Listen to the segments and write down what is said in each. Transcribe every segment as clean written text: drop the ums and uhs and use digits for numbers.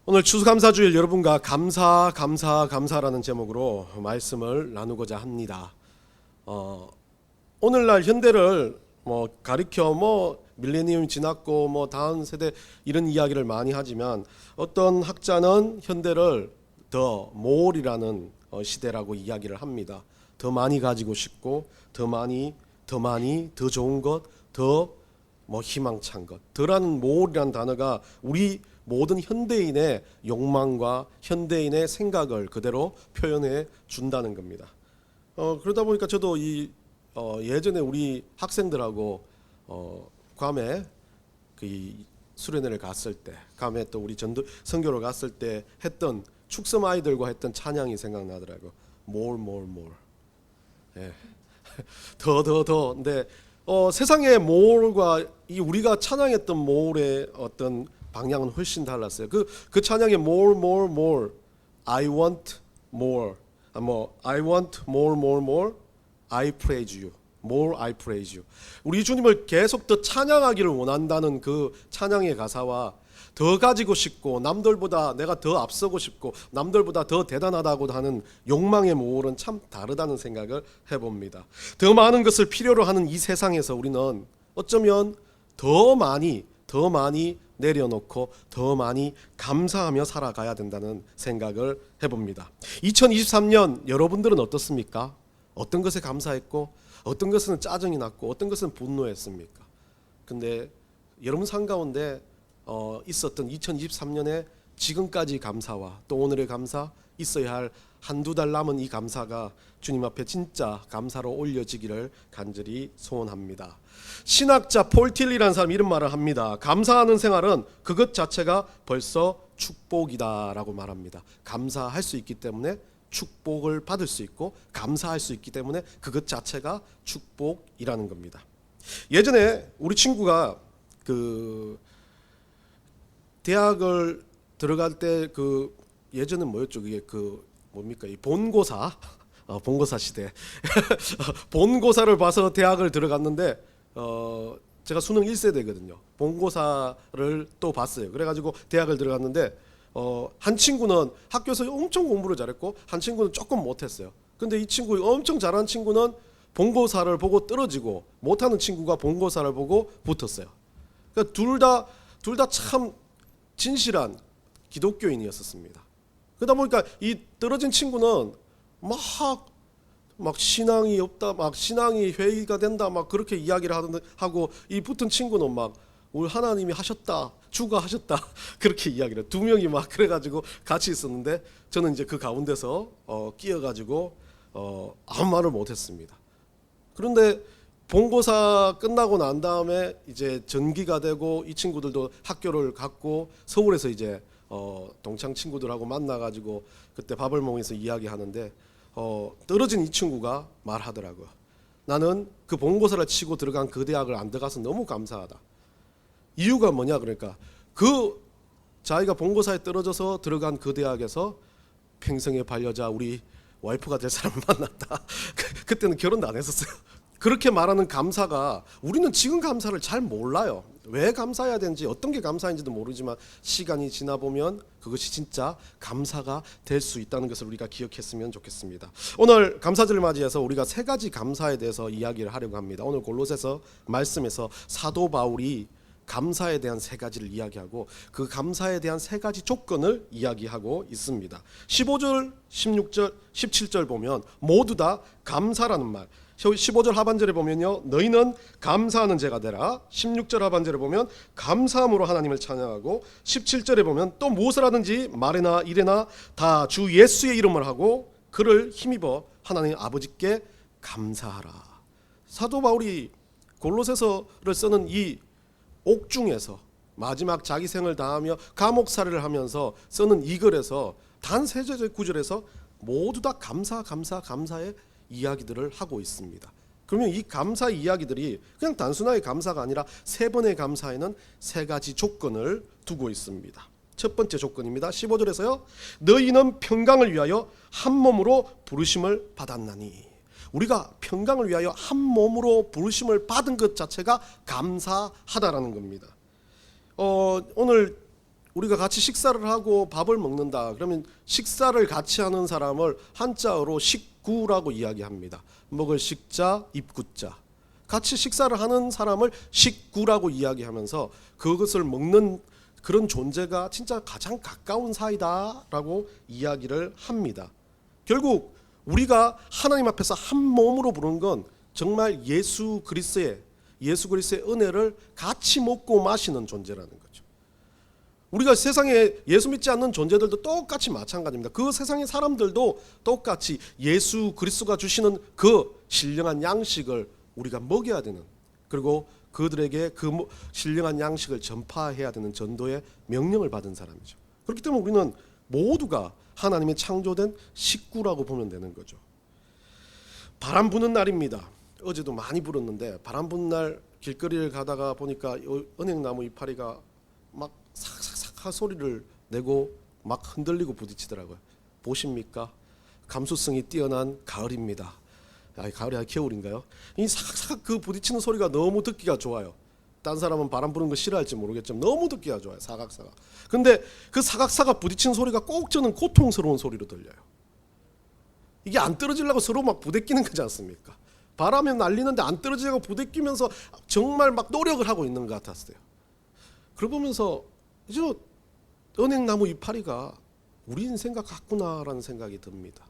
오늘 추수감사주일 여러분과 감사라는 제목으로 말씀을 나누고자 합니다. 오늘날 현대를 가리켜 밀레니엄이 지났고 다음 세대 이런 이야기를 많이 하지만 어떤 학자는 현대를 더 모어이라는 시대라고 이야기를 합니다. 더 많이 가지고 싶고 더 많이 더 좋은 것, 더 희망찬 것. 더라는 모어이라는 단어가 우리 모든 현대인의 욕망과 현대인의 생각을 그대로 표현해 준다는 겁니다. 그러다 보니까 저도 예전에 우리 학생들하고 괌에 수련회를 갔을 때, 괌에 또 우리 전도 선교를 갔을 때 했던 축섬 아이들과 했던 찬양이 생각나더라고. more. 예. 더. 근데 세상의 more과 우리가 찬양했던 more의 어떤 방향은 훨씬 달랐어요. 그 찬양의 more. I want more. I want more. I praise you. More I praise you. 우리 주님을 계속 더 찬양하기를 원한다는 그 찬양의 가사와 더 가지고 싶고 남들보다 내가 더 앞서고 싶고 남들보다 더 대단하다고 하는 욕망의 모홀은 참 다르다는 생각을 해봅니다. 더 많은 것을 필요로 하는 이 세상에서 우리는 어쩌면 더 많이 내려놓고 더 많이 감사하며 살아가야 된다는 생각을 해봅니다. 2023년 여러분들은 어떻습니까? 어떤 것에 감사했고 어떤 것은 짜증이 났고 어떤 것은 분노했습니까? 근데 여러분 삶 가운데 있었던 2023년에 지금까지 감사와 또 오늘의 감사, 있어야 할 한두 달 남은 이 감사가 주님 앞에 진짜 감사로 올려지기를 간절히 소원합니다. 신학자 폴 틸리라는 사람이 이런 말을 합니다. 감사하는 생활은 그것 자체가 벌써 축복이다라고 말합니다. 감사할 수 있기 때문에 축복을 받을 수 있고 감사할 수 있기 때문에 그것 자체가 축복이라는 겁니다. 예전에 우리 친구가 대학을 들어갈 때 예전엔 뭐였죠? 그게 뭡니까? 이 본고사 시대. 본고사를 봐서 대학을 들어갔는데 제가 수능 1세대거든요. 본고사를 또 봤어요. 그래가지고 대학을 들어갔는데 한 친구는 학교에서 엄청 공부를 잘했고 한 친구는 조금 못했어요. 근데 이 친구 엄청 잘하는 친구는 본고사를 보고 떨어지고 못하는 친구가 본고사를 보고 붙었어요. 그러니까 둘 다 참 진실한 기독교인이었습니다. 그러다 보니까 이 떨어진 친구는 막 신앙이 없다, 막 신앙이 회의가 된다, 막 그렇게 이야기를 하고 이 붙은 친구는 막 우리 하나님이 하셨다, 주가 하셨다 그렇게 이야기를 두 명이 막 그래가지고 같이 있었는데 저는 이제 그 가운데서 끼어가지고 아무 말을 못했습니다. 그런데 본고사 끝나고 난 다음에 이제 전기가 되고 이 친구들도 학교를 갔고 서울에서 이제 동창 친구들하고 만나가지고 그때 밥을 먹으면서 이야기하는데 떨어진 이 친구가 말하더라고요. 나는 그 본고사를 치고 들어간 그 대학을 안 들어가서 너무 감사하다. 이유가 뭐냐 그러니까 자기가 본고사에 떨어져서 들어간 그 대학에서 평생의 반려자 우리 와이프가 될 사람을 만났다. 그때는 결혼도 안 했었어요. 그렇게 말하는 감사가 우리는 지금 감사를 잘 몰라요. 왜 감사해야 되는지 어떤 게 감사인지도 모르지만 시간이 지나 보면 그것이 진짜 감사가 될 수 있다는 것을 우리가 기억했으면 좋겠습니다. 오늘 감사절을 맞이해서 우리가 세 가지 감사에 대해서 이야기를 하려고 합니다. 오늘 골로새서 말씀에서 사도 바울이 감사에 대한 세 가지를 이야기하고 그 감사에 대한 세 가지 조건을 이야기하고 있습니다. 15절, 16절, 17절 보면 모두 다 감사라는 말. 15절 하반절에 보면요, 너희는 감사하는 자가 되라. 16절 하반절에 보면 감사함으로 하나님을 찬양하고 17절에 보면 또 무엇을 하든지 말이나 일에나 다 주 예수의 이름을 하고 그를 힘입어 하나님 아버지께 감사하라. 사도 바울이 골로새서를 쓰는 이 옥중에서 마지막 자기 생을 다하며 감옥 살이를 하면서 쓰는 이 글에서 단 세 구절에서 모두 다 감사의 이야기들을 하고 있습니다. 그러면 이 감사 이야기들이 그냥 단순하게 감사가 아니라 세 번의 감사에는 세 가지 조건을 두고 있습니다. 첫 번째 조건입니다. 15절에서요. 너희는 평강을 위하여 한 몸으로 부르심을 받았나니. 우리가 평강을 위하여 한 몸으로 부르심을 받은 것 자체가 감사하다라는 겁니다. 오늘 우리가 같이 식사를 하고 밥을 먹는다. 그러면 식사를 같이 하는 사람을 한자어로 식구라고 이야기합니다. 먹을 식자, 입구자. 같이 식사를 하는 사람을 식구라고 이야기하면서 그것을 먹는 그런 존재가 진짜 가장 가까운 사이다라고 이야기를 합니다. 결국 우리가 하나님 앞에서 한 몸으로 부르는 건 정말 예수 그리스도의 은혜를 같이 먹고 마시는 존재라는 거죠. 우리가 세상에 예수 믿지 않는 존재들도 똑같이 마찬가지입니다. 그 세상의 사람들도 똑같이 예수 그리스도가 주시는 그 신령한 양식을 우리가 먹여야 되는, 그리고 그들에게 그 신령한 양식을 전파해야 되는 전도의 명령을 받은 사람이죠. 그렇기 때문에 우리는 모두가 하나님의 창조된 식구라고 보면 되는 거죠. 바람 부는 날입니다. 어제도 많이 불었는데 바람 부는 날 길거리를 가다가 보니까 은행나무 이파리가 막 삭삭삭 소리를 내고 막 흔들리고 부딪히더라고요. 보십니까? 감수성이 뛰어난 가을입니다. 가을이 아니 겨울인가요? 이 사각사각 그 부딪히는 소리가 너무 듣기가 좋아요. 딴 사람은 바람 부는 거 싫어할지 모르겠지만 너무 듣기가 좋아요. 사각사각. 근데 그 사각사각 부딪히는 소리가 꼭 저는 고통스러운 소리로 들려요. 이게 안 떨어지려고 서로 막 부대끼는 거지 않습니까? 바람에 날리는데 안 떨어지려고 부대끼면서 정말 막 노력을 하고 있는 것 같았어요. 그러고 보면서 저 은행나무 이파리가 우리 인생과 같구나라는 생각이 듭니다.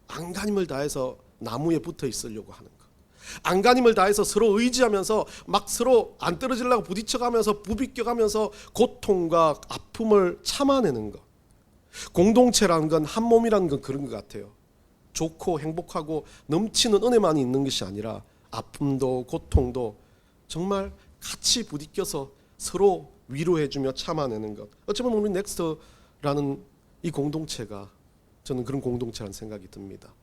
안간힘을 다해서 나무에 붙어 있으려고 하는 것, 안간힘을 다해서 서로 의지하면서 막 서로 안 떨어지려고 부딪혀가면서 부비껴가면서 고통과 아픔을 참아내는 것. 공동체라는 건, 한 몸이라는 건 그런 것 같아요. 좋고 행복하고 넘치는 은혜만이 있는 것이 아니라 아픔도 고통도 정말 같이 부딪혀서 서로 위로해주며 참아내는 것. 어쩌면 우리 넥스트라는 이 공동체가, 저는 그런 공동체라는 생각이 듭니다.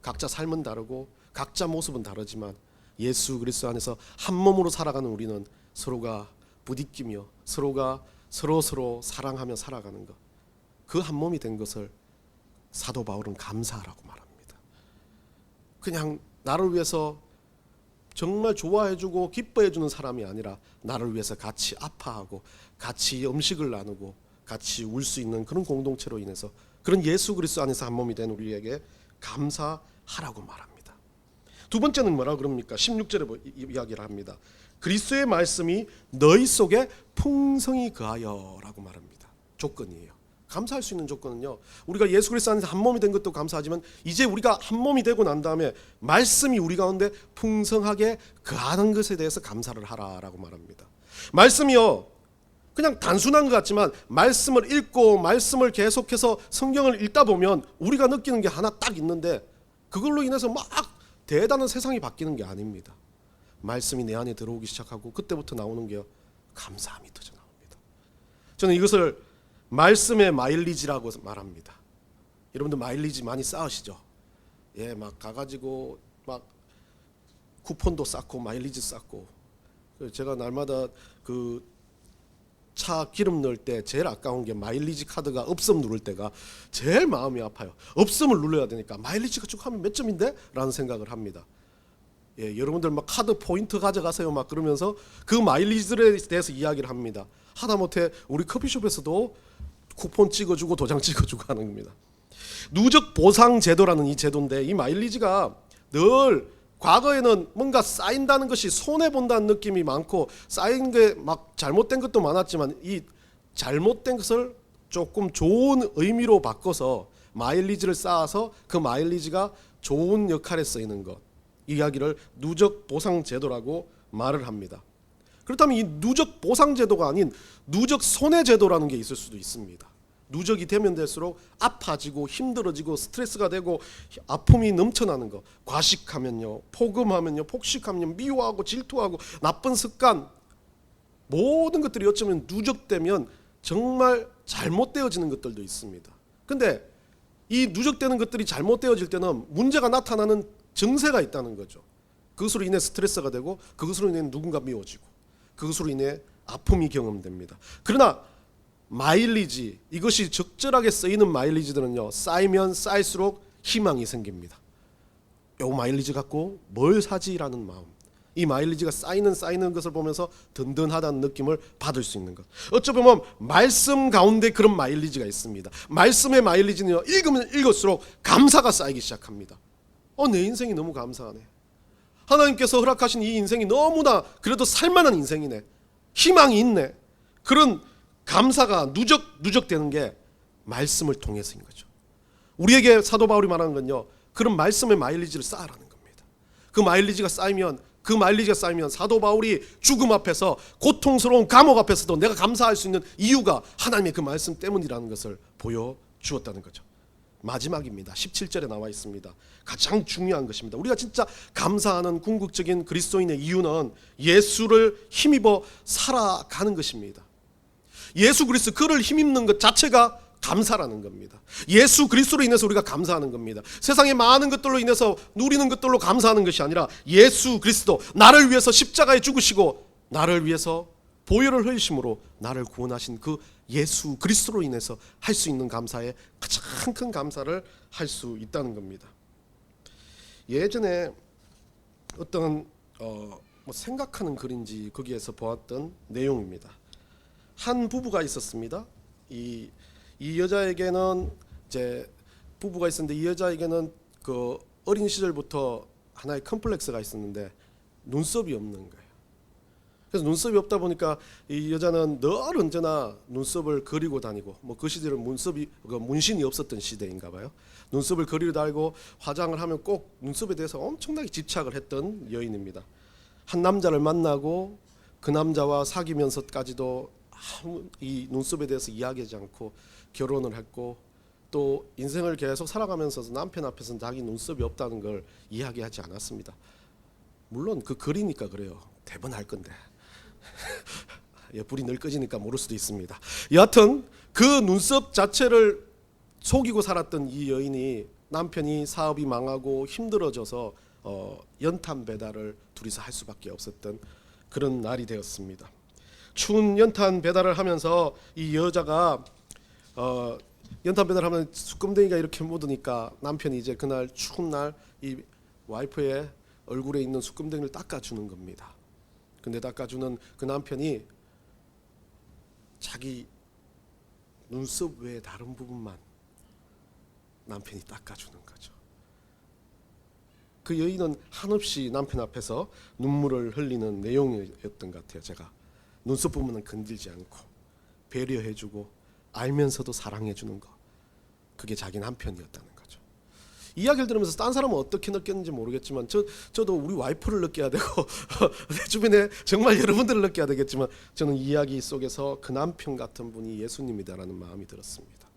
각자 삶은 다르고 각자 모습은 다르지만 예수 그리스도 안에서 한 몸으로 살아가는 우리는 서로가 부딪히며 서로가 서로 사랑하며 살아가는 것, 그 한 몸이 된 것을 사도 바울은 감사하라고 말합니다. 그냥 나를 위해서 정말 좋아해주고 기뻐해주는 사람이 아니라 나를 위해서 같이 아파하고 같이 음식을 나누고 같이 울 수 있는 그런 공동체로 인해서, 그런 예수 그리스도 안에서 한 몸이 된 우리에게 감사하라고 말합니다. 두 번째는 뭐라고 그럽니까? 16절에 이야기를 합니다. 그리스도의 말씀이 너희 속에 풍성히 거하여 라고 말합니다. 조건이에요. 감사할 수 있는 조건은요, 우리가 예수 그리스도 안에서 한 몸이 된 것도 감사하지만 이제 우리가 한 몸이 되고 난 다음에 말씀이 우리 가운데 풍성하게 거하는 것에 대해서 감사를 하라라고 말합니다. 말씀이요, 그냥 단순한 것 같지만 말씀을 읽고 말씀을 계속해서 성경을 읽다 보면 우리가 느끼는 게 하나 딱 있는데, 그걸로 인해서 막 대단한 세상이 바뀌는 게 아닙니다. 말씀이 내 안에 들어오기 시작하고 그때부터 나오는 게 감사함이 터져 나옵니다. 저는 이것을 말씀의 마일리지라고 말합니다. 여러분들 마일리지 많이 쌓으시죠? 예, 막 가가지고 막 쿠폰도 쌓고 마일리지 쌓고. 제가 날마다 그 차 기름 넣을 때 제일 아까운 게 마일리지 카드가 없음 누를 때가 제일 마음이 아파요. 없음을 눌러야 되니까 마일리지가 쭉 하면 몇 점인데? 라는 생각을 합니다. 예, 여러분들 막 카드 포인트 가져가세요 막 그러면서 그 마일리지에 대해서 이야기를 합니다. 하다못해 우리 커피숍에서도 쿠폰 찍어주고 도장 찍어주고 하는 겁니다. 누적 보상 제도라는 이 제도인데, 이 마일리지가 늘 과거에는 뭔가 쌓인다는 것이 손해본다는 느낌이 많고 쌓인 게 막 잘못된 것도 많았지만, 이 잘못된 것을 조금 좋은 의미로 바꿔서 마일리지를 쌓아서 그 마일리지가 좋은 역할에 쓰이는 것, 이 이야기를 누적 보상 제도라고 말을 합니다. 그렇다면 이 누적 보상 제도가 아닌 누적 손해 제도라는 게 있을 수도 있습니다. 누적이 되면 될수록 아파지고 힘들어지고 스트레스가 되고 아픔이 넘쳐나는 거, 과식하면요, 폭음하면요, 폭식하면 미워하고 질투하고 나쁜 습관, 모든 것들이 어쩌면 누적되면 정말 잘못되어지는 것들도 있습니다. 근데 이 누적되는 것들이 잘못되어질 때는 문제가 나타나는 증세가 있다는 거죠. 그것으로 인해 스트레스가 되고 그것으로 인해 누군가 미워지고 그것으로 인해 아픔이 경험됩니다. 그러나 마일리지, 이것이 적절하게 쓰이는 마일리지들은요, 쌓이면 쌓일수록 희망이 생깁니다. 요 마일리지 갖고 뭘 사지라는 마음, 이 마일리지가 쌓이는 것을 보면서 든든하다는 느낌을 받을 수 있는 것. 어찌 보면 말씀 가운데 그런 마일리지가 있습니다. 말씀의 마일리지는 읽으면 읽을수록 감사가 쌓이기 시작합니다. 내 인생이 너무 감사하네. 하나님께서 허락하신 이 인생이 너무나 그래도 살만한 인생이네. 희망이 있네. 그런 감사가 누적되는 게 말씀을 통해서인 거죠. 우리에게 사도 바울이 말하는 건요, 그런 말씀의 마일리지를 쌓으라는 겁니다. 그 마일리지가 쌓이면 사도 바울이 죽음 앞에서, 고통스러운 감옥 앞에서도 내가 감사할 수 있는 이유가 하나님의 그 말씀 때문이라는 것을 보여주었다는 거죠. 마지막입니다. 17절에 나와 있습니다. 가장 중요한 것입니다. 우리가 진짜 감사하는 궁극적인 그리스도인의 이유는 예수를 힘입어 살아가는 것입니다. 예수 그리스도, 그를 힘입는 것 자체가 감사라는 겁니다. 예수 그리스도로 인해서 우리가 감사하는 겁니다. 세상의 많은 것들로 인해서 누리는 것들로 감사하는 것이 아니라 예수 그리스도, 나를 위해서 십자가에 죽으시고 나를 위해서 보혈을 흘리심으로 나를 구원하신 그 예수 그리스도로 인해서 할 수 있는 감사에 가장 큰 감사를 할 수 있다는 겁니다. 예전에 어떤 생각하는 글인지 거기에서 보았던 내용입니다. 한 부부가 있었습니다. 이 여자에게는 이제 부부가 있었는데, 이 여자에게는 그 어린 시절부터 하나의 컴플렉스가 있었는데 눈썹이 없는 거예요. 그래서 눈썹이 없다 보니까 이 여자는 늘 언제나 눈썹을 그리고 다니고, 그 시절은 문신이 없었던 시대인가 봐요. 눈썹을 그리고 다니고 화장을 하면 꼭 눈썹에 대해서 엄청나게 집착을 했던 여인입니다. 한 남자를 만나고 그 남자와 사귀면서까지도 이 눈썹에 대해서 이야기하지 않고 결혼을 했고, 또 인생을 계속 살아가면서 남편 앞에서는 자기 눈썹이 없다는 걸 이야기하지 않았습니다. 물론 그 글이니까 그래요. 대번 할 건데 불이 늘 꺼지니까 모를 수도 있습니다. 여하튼 그 눈썹 자체를 속이고 살았던 이 여인이, 남편이 사업이 망하고 힘들어져서 연탄 배달을 둘이서 할 수밖에 없었던 그런 날이 되었습니다. 추운 연탄 배달을 하면서 이 여자가 연탄 배달하면 숯금덩이가 이렇게 묻으니까 남편이 이제 그날 추운 날 이 와이프의 얼굴에 있는 숯금덩이를 닦아주는 겁니다. 근데 닦아주는 그 남편이 자기 눈썹 외에 다른 부분만 남편이 닦아주는 거죠. 그 여인은 한없이 남편 앞에서 눈물을 흘리는 내용이었던 것 같아요. 제가 눈썹 부분은 건들지 않고 배려해주고 알면서도 사랑해주는 거, 그게 자기 남편이었다는 거죠. 이야기를 들으면서 딴 사람은 어떻게 느꼈는지 모르겠지만 저도 우리 와이프를 느껴야 되고 내 주변에 정말 여러분들을 느껴야 되겠지만, 저는 이야기 속에서 그 남편 같은 분이 예수님이다라는 마음이 들었습니다.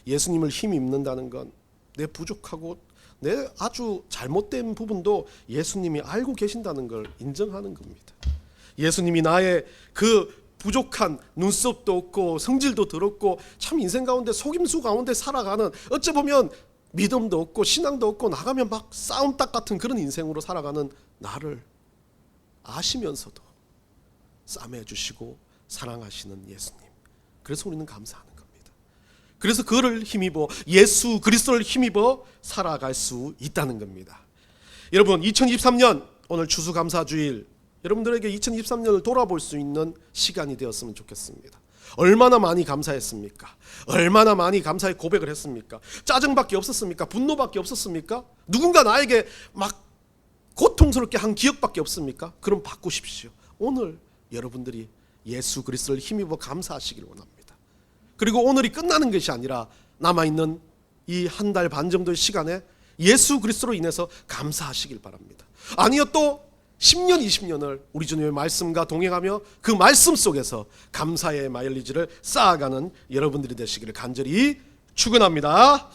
예수님을 힘입는다는 건 내 부족하고 내 아주 잘못된 부분도 예수님이 알고 계신다는 걸 인정하는 겁니다. 예수님이 나의 그 부족한 눈썹도 없고 성질도 더럽고 참 인생 가운데 속임수 가운데 살아가는, 어찌 보면 믿음도 없고 신앙도 없고 나가면 막 싸움닭 같은 그런 인생으로 살아가는 나를 아시면서도 싸매주시고 사랑하시는 예수님, 그래서 우리는 감사하는 겁니다. 그래서 그를 힘입어, 예수 그리스도를 힘입어 살아갈 수 있다는 겁니다. 여러분, 2023년 오늘 추수감사주일, 여러분들에게 2023년을 돌아볼 수 있는 시간이 되었으면 좋겠습니다. 얼마나 많이 감사했습니까? 얼마나 많이 감사의 고백을 했습니까? 짜증밖에 없었습니까? 분노밖에 없었습니까? 누군가 나에게 막 고통스럽게 한 기억밖에 없습니까? 그럼 바꾸십시오. 오늘 여러분들이 예수 그리스도를 힘입어 감사하시길 원합니다. 그리고 오늘이 끝나는 것이 아니라 남아있는 이 한 달 반 정도의 시간에 예수 그리스도로 인해서 감사하시길 바랍니다. 아니요, 또 10년, 20년을 우리 주님의 말씀과 동행하며 그 말씀 속에서 감사의 마일리지를 쌓아가는 여러분들이 되시기를 간절히 축원합니다.